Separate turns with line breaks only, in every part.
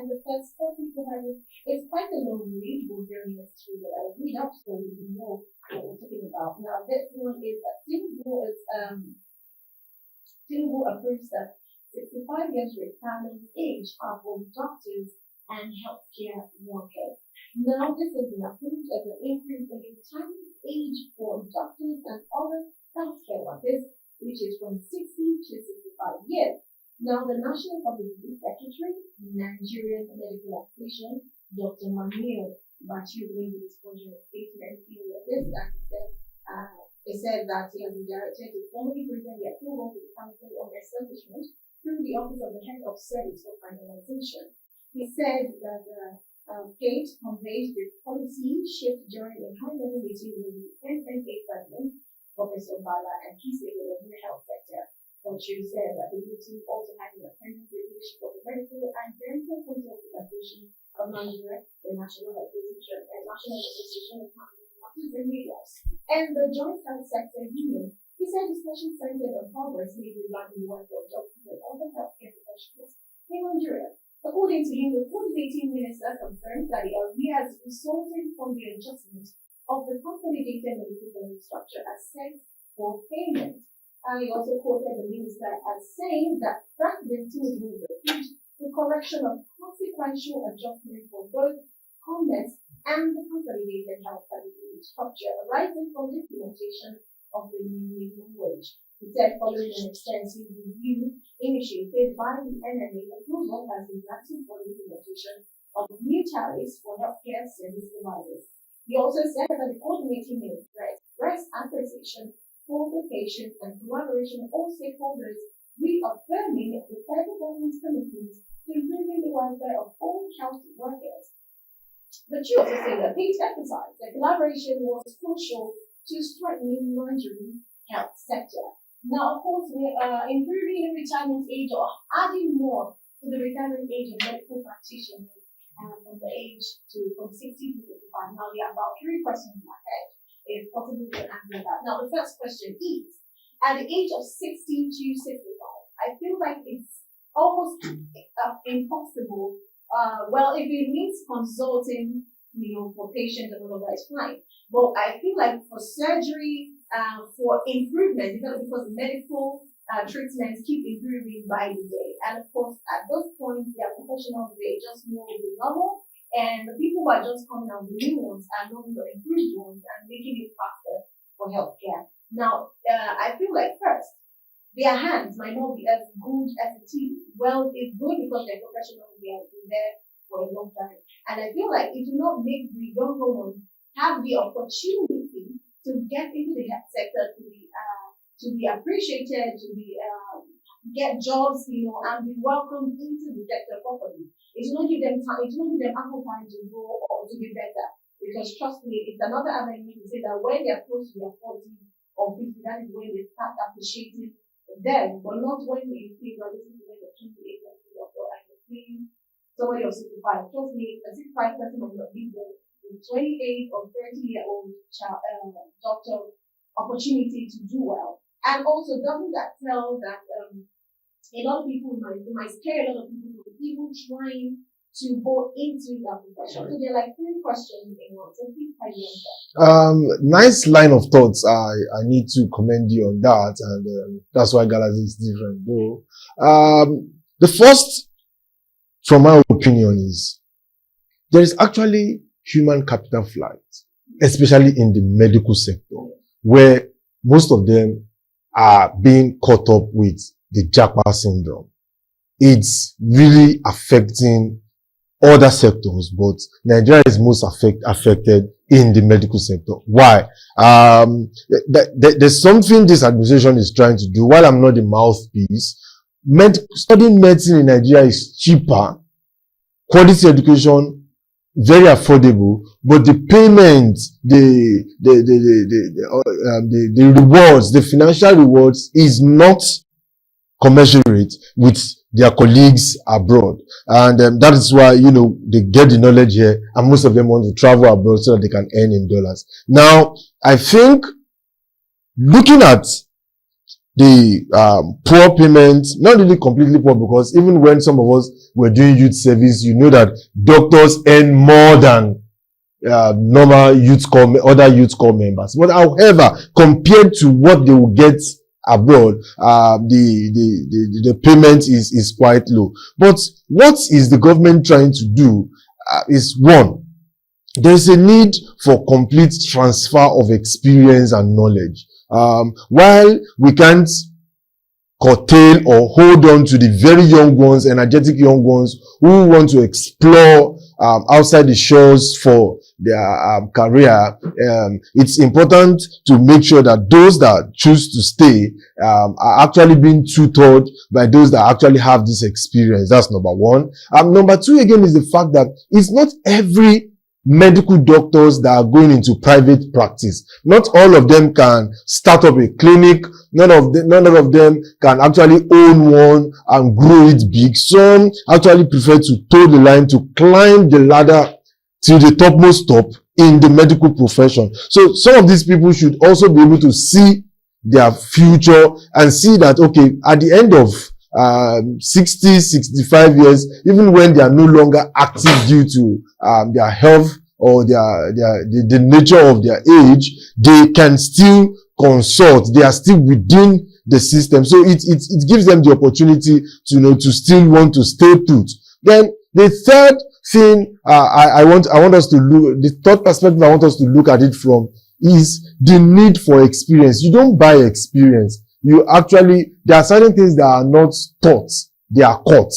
and the first topic we have is quite a long read. We're very through that I read up so we can know what we're talking about. Now, this one is that Tinubu approves that 65 years retirement age are for doctors and healthcare workers. Now, this has been approved as an increase in the retirement age for doctors and other healthcare workers, which is from 60 to 65 years. Now, the National Publicity Secretary, Nigerian Medical Association, Dr. Manuel Bachu, made the disclosure statement in this, and he said that he has been directed to formally present the approval to the Council on Establishment through the Office of the Head of Service for Finalization. He said that Kate conveyed the policy shift during a high-level meeting with the NNA President, Professor Bala, and key stakeholders in the health sector. Bachu said that the meeting also had an attendance with leadership of the Medical and Dental Consultation of Nigeria, the National Association, and National Association of Doctors and Midwives, and the Joint Health Sector Union. He said discussions centered on progress made regarding the work of doctors and other healthcare professionals in Nigeria. According to him, the 2018 minister confirmed that the arrears resulting from the adjustment of the consolidated medical billing structure as set for payment. He also quoted the minister as saying that President Tinubu approved the correction of consequential adjustment for both commerce and the consolidated health services structure arising from the implementation of the new minimum wage. He said following an extensive review initiated by the NMA, approval has been granted for the implementation of new tariffs for healthcare service providers. He also said that the coordinating minister expressed appreciation for the patient and collaboration of all stakeholders, reaffirming the federal government's commitment to improving the welfare of all health workers. But you also say that Pete emphasized that collaboration was crucial to strengthening Nigerian health sector. Now, of course, we are improving the retirement age or adding more to the retirement age of medical practitioners from the age from 60 to 65. Now, we have about 3 questions in my head, if possible, to answer that. Now, the first question is, at the age of 60 to 65, I feel like it's almost impossible. Well, if it means consulting, for patients and all of that, it's fine. But I feel like for surgery, for improvement, because medical treatments keep improving by the day. And of course, at those points, their professionals, they just know the normal. And the people who are just coming out, the new ones, are knowing the improved ones and making it faster for healthcare. Now, I feel like first, their hands might not be as good as the teeth. Well, it's good because they're professionals, they have been there for a long time. And I feel like it will not make the younger ones have the opportunity to get into the health sector, to be appreciated, to be get jobs, and be welcomed into the sector properly. It will not give them time, it will not give them ample time to grow or to be better. Because trust me, it's another avenue to say that when they're close to their 40s or 50, that is when they start appreciating them, but not when you feel that this is when you're 28 years old and you're seeing somebody of 65. Trust me, a 65 person might not give the 28 or 30-year-old doctor opportunity to do well. And also, doesn't that tell that a lot of people might scare a lot of people from even trying to go into that profession? So there are like 3 questions in one. So please tell you on that.
Nice line of thoughts. I need to commend you on that, and that's why Galaxy is different, though. The first, from my opinion, is there is actually human capital flight, especially in the medical sector, where most of them are being caught up with the Japa syndrome. It's really affecting other sectors, but Nigeria is most affected in the medical sector. Why? There's something this administration is trying to do. While I'm not the mouthpiece, studying medicine in Nigeria is cheaper, quality education very affordable, but the payment, the rewards, the financial rewards is not commensurate with their colleagues abroad. And that is why, they get the knowledge here, and most of them want to travel abroad so that they can earn in dollars. Now, I think looking at the poor payment, not really completely poor, because even when some of us were doing youth service, you know that doctors earn more than normal other youth corps members. But however, compared to what they will get abroad, the payment is quite low. But what is the government trying to do? Is one, there's a need for complete transfer of experience and knowledge. While we can't curtail or hold on to the very young ones, energetic young ones who want to explore outside the shores for their career, it's important to make sure that those that choose to stay are actually being tutored by those that actually have this experience. That's number one. Number two, again, is the fact that it's not every medical doctors that are going into private practice. Not all of them can start up a clinic. None of them can actually own one and grow it big. Some actually prefer to toe the line, to climb the ladder to the topmost top in the medical profession. So some of these people should also be able to see their future and see that, okay, at the end of 60, 65 years, even when they are no longer active due to their health or the nature of their age, they can still consult. They are still within the system. So it gives them the opportunity to still want to stay put. Then the third thing I want us to look, the third perspective I want us to look at it from is the need for experience. You don't buy experience. There are certain things that are not taught, they are caught.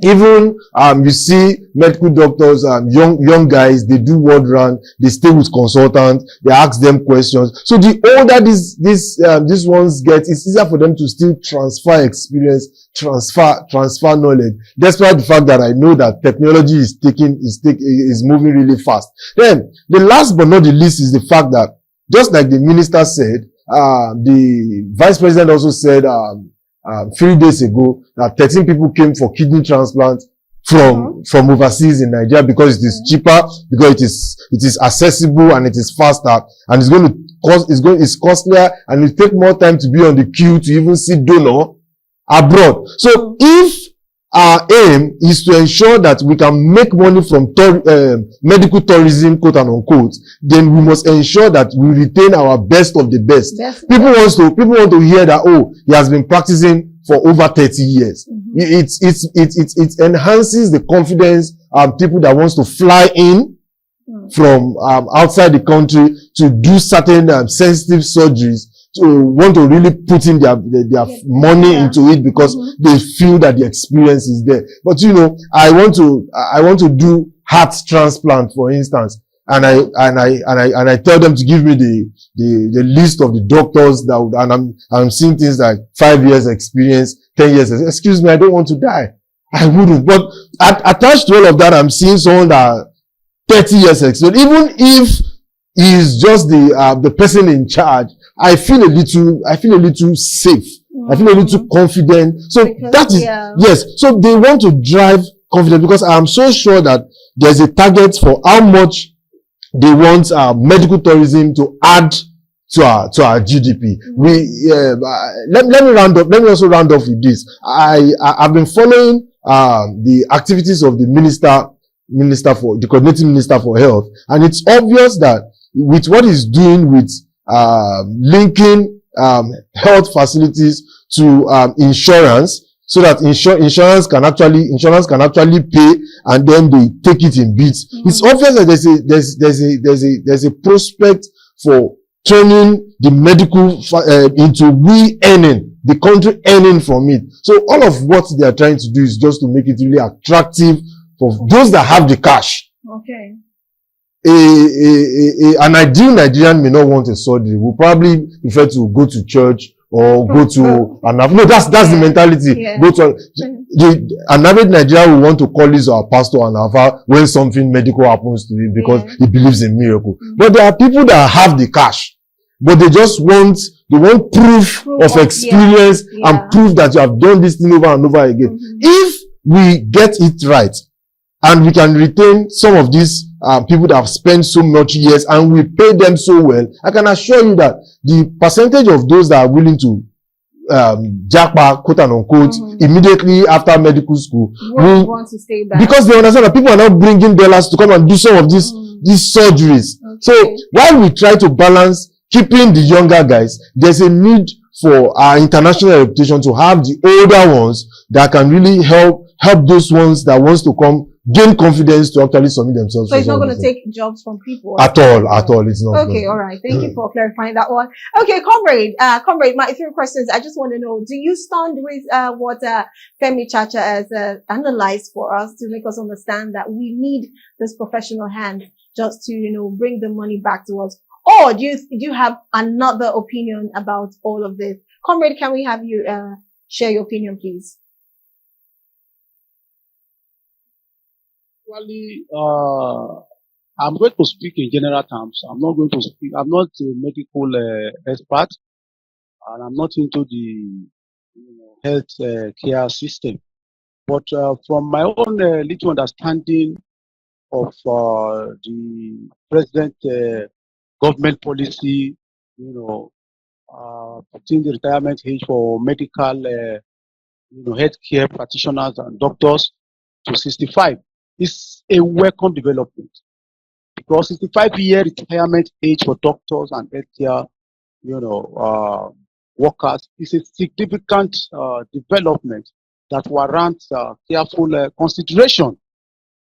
Even, you see medical doctors, young guys, they do ward round, they stay with consultants, they ask them questions. So the older these ones get, it's easier for them to still transfer experience, transfer knowledge, despite the fact that I know that technology is moving really fast. Then, the last but not the least is the fact that, just like the minister said, the vice president also said 3 days ago that 13 people came for kidney transplant from overseas in Nigeria because it is cheaper, because it is accessible and it is faster, and it's costlier, and it take more time to be on the queue to even see donor abroad. So if our aim is to ensure that we can make money from medical tourism, quote and unquote, then we must ensure that we retain our best of the best. People want to hear that, oh, he has been practicing for over 30 years. It enhances the confidence of people that wants to fly in from outside the country to do certain sensitive surgeries, to want to really put in their money into it because they feel that the experience is there. But I want to do heart transplant, for instance, and I tell them to give me the list of the doctors that would, and I'm seeing things like 5 years experience, 10 years. Excuse me, I don't want to die. I wouldn't. But attached to all of that, I'm seeing someone that 30 years experience. Even if he's just the person in charge, I feel a little safe. I feel a little confident. So yes. So they want to drive confidence, because I'm so sure that there's a target for how much they want medical tourism to add to our GDP. Let me also round off with this. I've been following the activities of the the coordinating minister for health, and it's obvious that with what he's doing with linking health facilities to insurance, so that insurance can actually pay, and then they take it in bits. It's obvious that there's a prospect for turning the medical into we earning, the country earning from it. So all of what they are trying to do is just to make it really attractive for those that have the cash.
Okay.
An ideal Nigerian may not want a surgery. Will probably prefer to go to church or go to that's the mentality.
Yeah.
Go to an average Nigerian will want to call his or pastor and have when something medical happens to him because he believes in miracle. But there are people that have the cash, but they just want proof of experience and proof that you have done this thing over and over again. If we get it right, and we can retain some of these people that have spent so much years, and we pay them so well, I can assure you that the percentage of those that are willing to japa, quote and unquote, immediately after medical school,
want to stay back
because they understand that people are now bringing dollars to come and do some of these surgeries. Okay. So while we try to balance keeping the younger guys, there's a need for our international reputation to have the older ones that can really help those ones that wants to come gain confidence to actually submit themselves.
So it's not going to take jobs from people
at all. It's not.
Okay, all right. Thank you for clarifying that one. Okay, comrade, my 3 questions. I just want to know: do you stand with what Femi Chacha has analyzed for us to make us understand that we need this professional hand just to bring the money back to us? Or do you have another opinion about all of this? Comrade, can we have you share your opinion, please?
Well, I'm going to speak in general terms. I'm not a medical expert, and I'm not into the health care system. But from my own little understanding of the present government policy, putting the retirement age for medical, healthcare practitioners and doctors to 65 is a welcome development, because 65-year retirement age for doctors and healthcare, workers is a significant development that warrants careful consideration.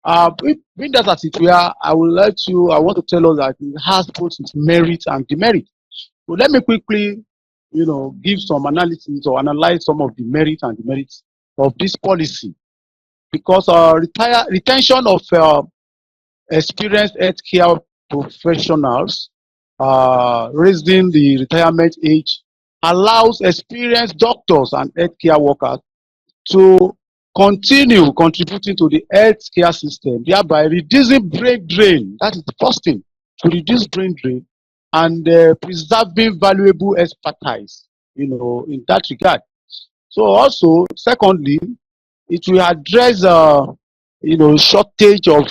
Being that as it were, I want to tell us that it has both its merit and demerit. So let me quickly, give some analysis or analyze some of the merits and demerits of this policy. Because retention of experienced healthcare professionals, raising the retirement age, allows experienced doctors and healthcare workers to continue contributing to the healthcare system, thereby reducing brain drain. That is the first thing, to reduce brain drain and preserving valuable expertise, in that regard. So also, secondly, it will address, shortage of,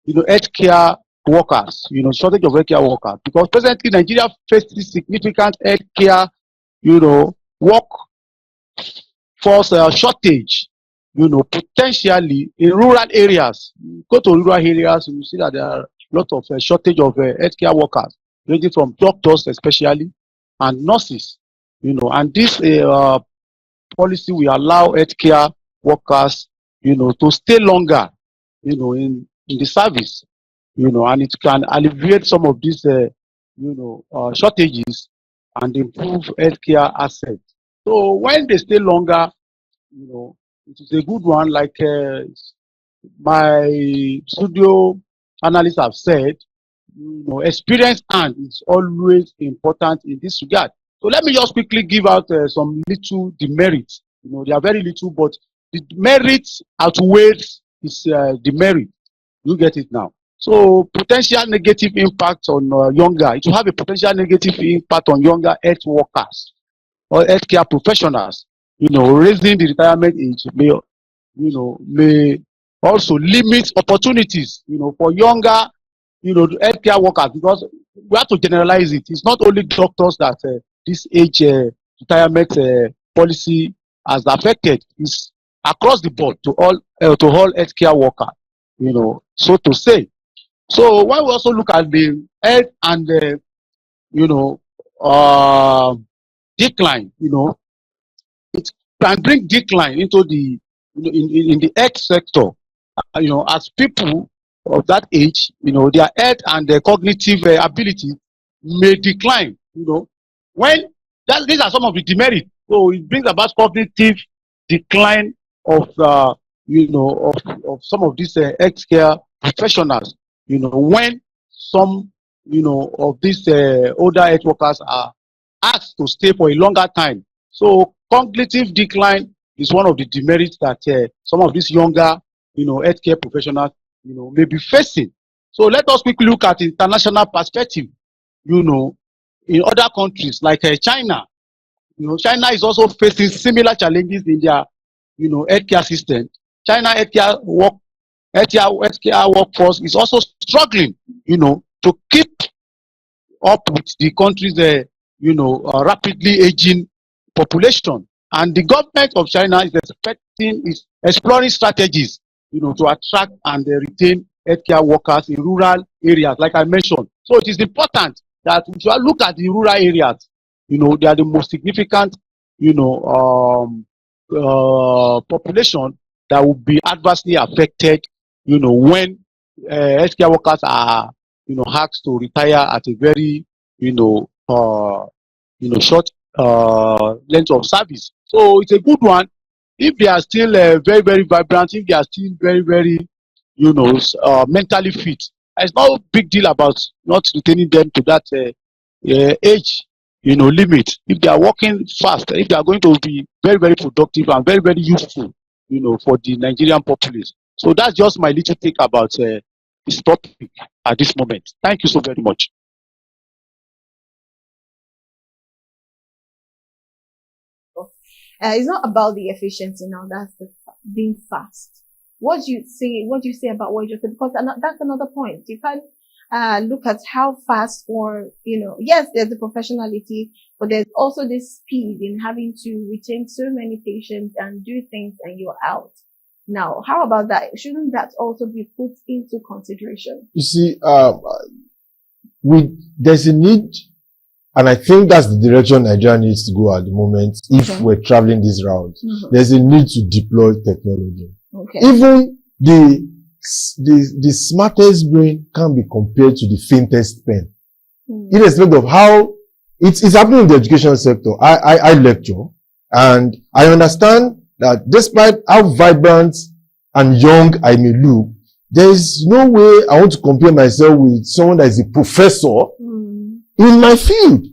healthcare workers, shortage of healthcare workers, because presently Nigeria faces significant healthcare, workforce shortage, potentially in rural areas. Go to rural areas, you see that there are a lot of shortage of healthcare workers, ranging from doctors especially and nurses, and this policy will allow healthcare workers, to stay longer, in the service, and it can alleviate some of these, shortages and improve healthcare assets. So when they stay longer, it is a good one. Like my studio analysts have said, experience and is always important in this regard. So let me just quickly give out some little demerits. They are very little, but the merits outweighs its demerit. You get it now. So potential negative impact on younger. It will have a potential negative impact on younger health workers or healthcare professionals. Raising the retirement age may also limit opportunities, for younger, healthcare workers, because we have to generalize it. It's not only doctors that this age retirement policy has affected. It's across the board to all healthcare workers, so to say. So when we also look at the health and decline, it can bring decline into the in the health sector. As people of that age, their health and their cognitive ability may decline. When these are some of the demerits. So it brings about cognitive decline of of some of these healthcare professionals. When some of these older health workers are asked to stay for a longer time. So cognitive decline is one of the demerits that some of these younger, healthcare professionals, may be facing. So let us quickly look at international perspective. In other countries like China, China is also facing similar challenges in their, healthcare system. China healthcare workforce is also struggling, to keep up with the country's, rapidly aging population. And the government of China is exploring strategies, to attract and retain healthcare workers in rural areas, like I mentioned. So it is important that if you look at the rural areas, they are the most significant, population that will be adversely affected, when healthcare workers are, asked to retire at a very, short length of service. So it's a good one. If they are still very, very vibrant, if they are still very, very, mentally fit, it's no big deal about not retaining them to that age, limit. If they are working fast, if they are going to be very, very productive and very, very useful, for the Nigerian populace. So that's just my little take about this topic at this moment. Thank you so very much.
It's not about the efficiency now. That's being fast. What do you say about what you said? Because that's another point. You can't look at how fast, or yes, there's the professionality, but there's also this speed in having to retain so many patients and do things, and you're out. Now, how about that? Shouldn't that also be put into consideration?
You see, there's a need, and I think that's the direction Nigeria needs to go at the moment. If we're traveling this route, there's a need to deploy technology.
Okay.
Even the smartest brain can be compared to the faintest pen. Irrespective of how it's happening in the education sector. I lecture, and I understand that despite how vibrant and young I may look, there is no way I want to compare myself with someone that is a professor in my field.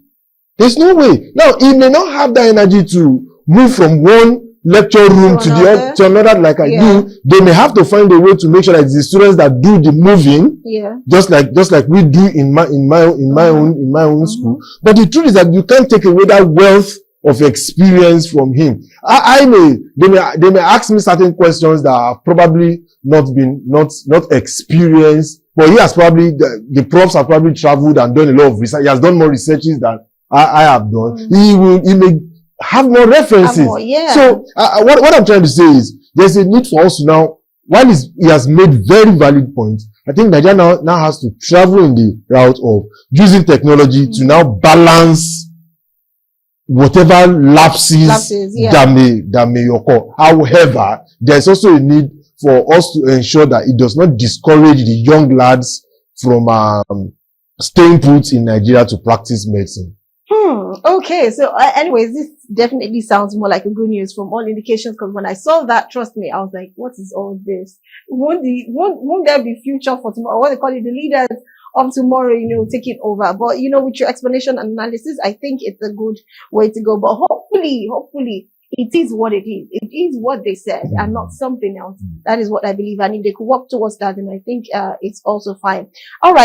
There's no way. Now, he may not have that energy to move from one lecture room to another like I do. They may have to find a way to make sure that it's the students that do the moving, just like we do in my own school. But the truth is that you can't take away that wealth of experience from him. They may ask me certain questions that have probably not experienced, but he has probably, the profs have probably traveled and done a lot of research. He has done more researches than I have done. He may have more references. So what I'm trying to say is there's a need for us to now, while he has made very valid points, I think Nigeria now has to travel in the route of using technology to now balance whatever lapses that may occur. However, there's also a need for us to ensure that it does not discourage the young lads from staying put in Nigeria to practice medicine.
Okay, so anyways, this definitely sounds more like a good news from all indications, because when I saw that, trust me, I was like, what is all this? Won't there be future for tomorrow? What they call it, the leaders of tomorrow, taking over. But, with your explanation and analysis, I think it's a good way to go. But hopefully, it is what it is. It is what they said and not something else. That is what I believe. And if they could work towards that, then I think it's also fine. All right.